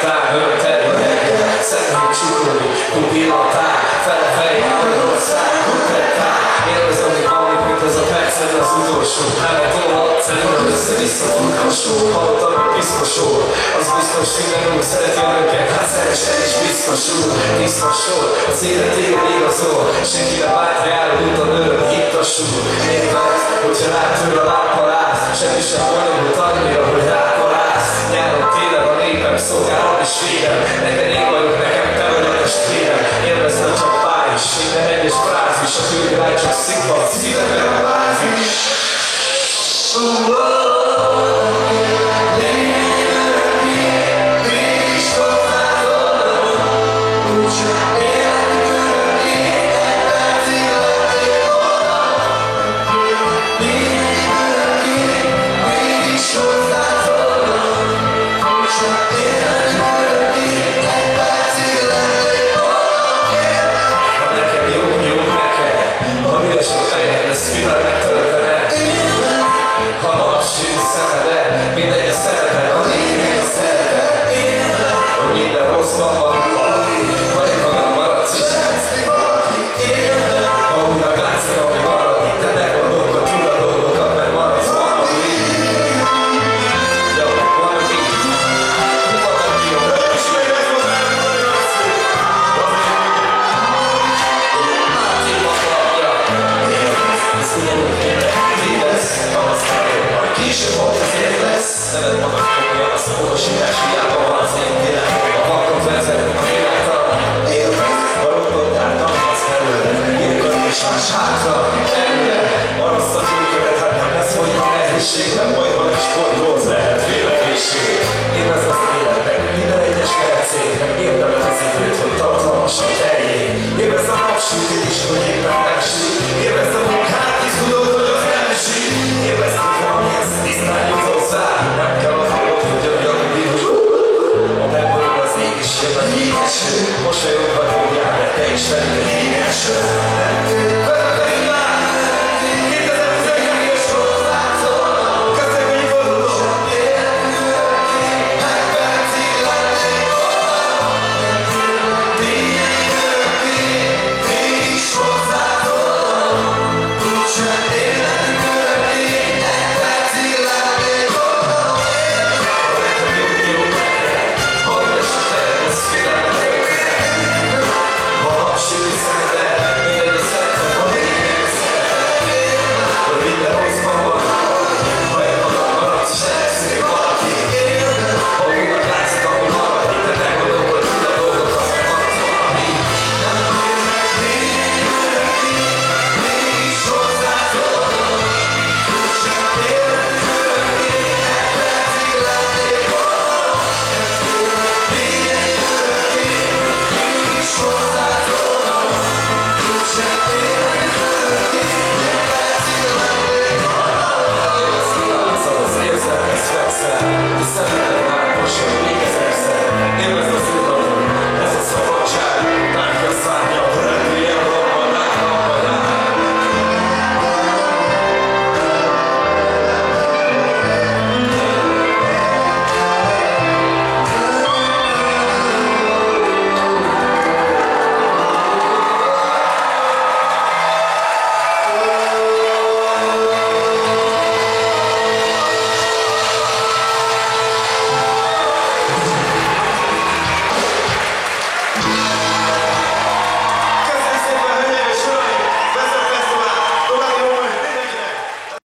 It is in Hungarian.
tár, örömteli a hegyek, szeretnék csukolni, pillanatár, fele fején, Magyarország, konkrétár. Élvezem, hogy valamit, mint ez a perced az utolsó. Nevet olatt, szerintem össze-vissza funkasó. Hallottam, hogy biztosol, az biztos mindenünk szereti önöket. Hát szeresen is biztosul, biztosul, az élet élen igazol. Senkire bátra járó úton örök, hittasul. Érted, hogyha rátör a lámpaláz, senki sem bonyolult annyira, hogy rápaláz. Nyáron télen a népem, szolgálom és védem. Neked én vagyok, nekem te vagy a testvérem. Élvezd csak pár is, minden egyes frázis. A külvilág csak színpad, szívemben a bázis. Nem baj, van egy sporthoz lehet véletéség. Élvezd az életnek minden egyes percét, meg érdemel az időt, hogy tartalmasan teljék. Élvezd a napsütést, hogy